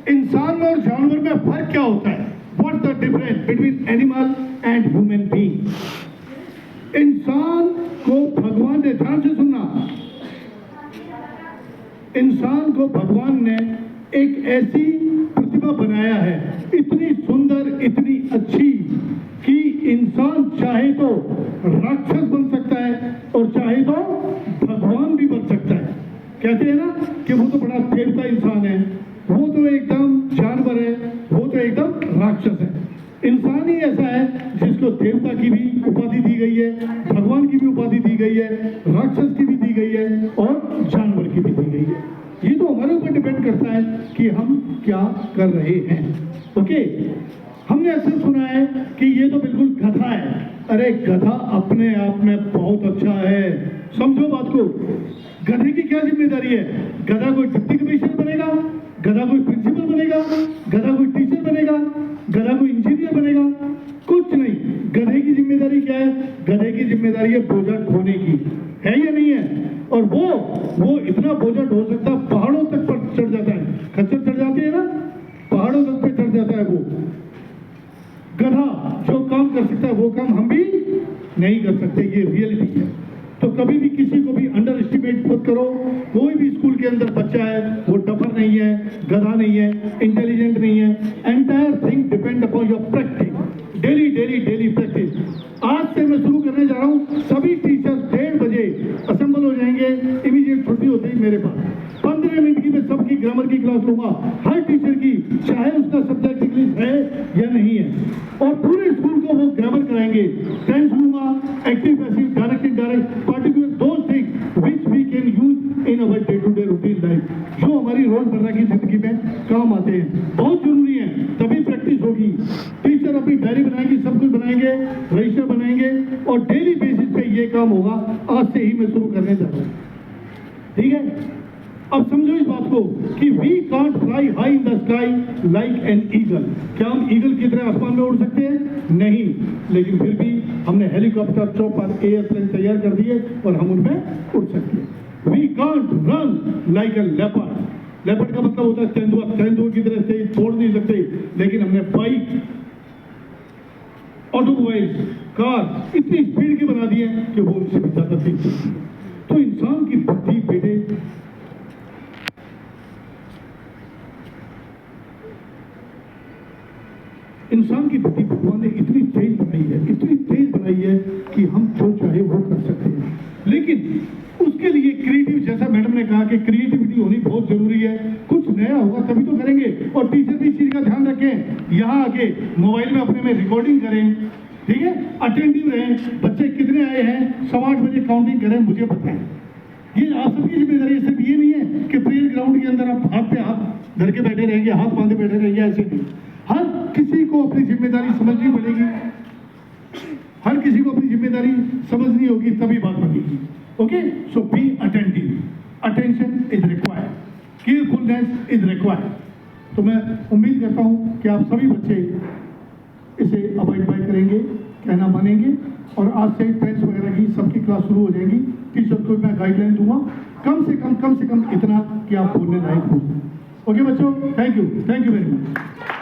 इंसान और जानवर में फर्क क्या होता है? What the difference between animal and human being? इंसान को भगवान ने, ध्यान से सुनना, इंसान को भगवान ने एक ऐसी प्रतिभा बनाया है, इतनी सुंदर, इतनी अच्छी, कि इंसान चाहे तो राक्षस बन सकता है और चाहे तो भगवान भी बन सकता है। कहते हैं ना कि वो तो बड़ा देवता इंसान है, वो तो एकदम जानवर है, वो तो एकदम राक्षस है। इंसान ही ऐसा है जिसको देवता की भी उपाधि दी गई है, भगवान की भी उपाधि दी गई है, राक्षस की भी दी गई है और जानवर की भी दी गई है। ये तो हमारे ऊपर डिपेंड करता है कि हम क्या कर रहे हैं। ओके, हमने अक्सर सुना है कि ये तो बिल्कुल गधा है। अरे गधा अपने आप में बहुत अच्छा है, समझो बात को। गधे की क्या जिम्मेदारी है? गधा कोई डिप्टी कमिश्नर बनेगा, गधा कोई प्रिंसिपल बनेगा, गधा कोई टीचर बनेगा, गधा कोई इंजीनियर बनेगा? कुछ नहीं। गधे की जिम्मेदारी क्या है? गधे की जिम्मेदारी है बोझा ढोने की, है या नहीं है? और वो इतना बोझा ढो सकता, पहाड़ों तक पर चढ़ जाता है। खच्चर चढ़ जाती है ना, पहाड़ों तक पे चढ़ जाता है वो गधा। जो काम कर सकता है वो काम हम भी नहीं कर सकते, ये रियलिटी है। तो कभी भी किसी को भी अंडर एस्टिमेट मत करो। कोई भी स्कूल के अंदर बच्चा है, वो डफर नहीं है, गधा नहीं है, इंटेलिजेंट नहीं है। Entire thing depend upon your practice, daily daily daily practice. आज से मैं शुरू करने जा रहा हूँ, सभी टीचर 1:30 बजे असेंबल हो जाएंगे। इमीडिएट छुट्टी होते ही मेरे पास 15 मिनट की मैं सबकी ग्रामर की क्लास लूंगा, हर टीचर की, चाहे उसका सब्जेक्ट इंग्लिश है या नहीं है। और पूरे स्कूल को वो ग्रामर कराएंगे। टेंस लूंगा, active, passive, direct, indirect, particular, those things which we can use in our day to day routine life, जो हमारी रोजमर्रा की जिंदगी में काम आते हैं। बहुत जरूरी है, तभी प्रैक्टिस होगी। टीचर अपनी डायरी बनाएंगे, सब कुछ बनाएंगे, रजिस्टर बनाएंगे और डेली बेसिस पे ये काम होगा। आज से ही मैं शुरू करने जा रहा हूँ, ठीक है? अब समझो इस बात को कि we can't fly high in the sky like an eagle. क्या हम ईगल की तरह आसमान में उड़ सकते हैं? नहीं। लेकिन फिर भी हमने हेलीकॉप्टर, चॉपर, एयरप्लेन तैयार कर दिए और हम उनमें उड़ सकते हैं। We can't run like a leopard. Leopard का मतलब होता है तेंदुआ, तेंदुआ की तरह से तोड़ नहीं सकते, लेकिन हमने बाइक, ऑटोमोबाइल्स, कार इतनी स्पीड की बना दी है कि वो उनसे भी ज्यादा तेज चलती है। तो इंसान की बुद्धि बेटे, इंसान की बुद्धि भगवान ने इतनी तेज बनाई है, इतनी तेज बनाई है कि हम जो चाहे वो कर सकते हैं। लेकिन उसके लिए क्रिएटिव, जैसा मैडम ने कहा कि क्रिएटिविटी होनी बहुत जरूरी है। कुछ नया होगा तभी तो करेंगे। और टीचर भी इस चीज का ध्यान रखें, यहाँ आके मोबाइल में अपने में रिकॉर्डिंग करें, ठीक है? अटेंटिव रहें। बच्चे कितने आए हैं, 8:15 बजे काउंटिंग करें, मुझे बताएं। ये आप सबकी जिम्मेदारी। सिर्फ ये नहीं है कि प्रेयर ग्राउंड के अंदर आप हाथ पे हाथ धर के बैठे रहेंगे, हाथ बांधे बैठे रहेंगे, ऐसे नहीं। हर किसी को अपनी जिम्मेदारी समझनी पड़ेगी, हर किसी को अपनी जिम्मेदारी समझनी होगी, तभी बात बनेगी। Okay, so be attentive, attention is required, carefulness is required. तो मैं उम्मीद करता हूं कि आप सभी बच्चे इसे अवॉइड बाय करेंगे, कहना मानेंगे। और आज से टेंस वगैरह की सबकी क्लास शुरू हो जाएगी। टीचर को मैं गाइडलाइन दूंगा, कम से कम इतना कि आप बोलने लायक हो। ओके बच्चों, थैंक यू वेरी मच।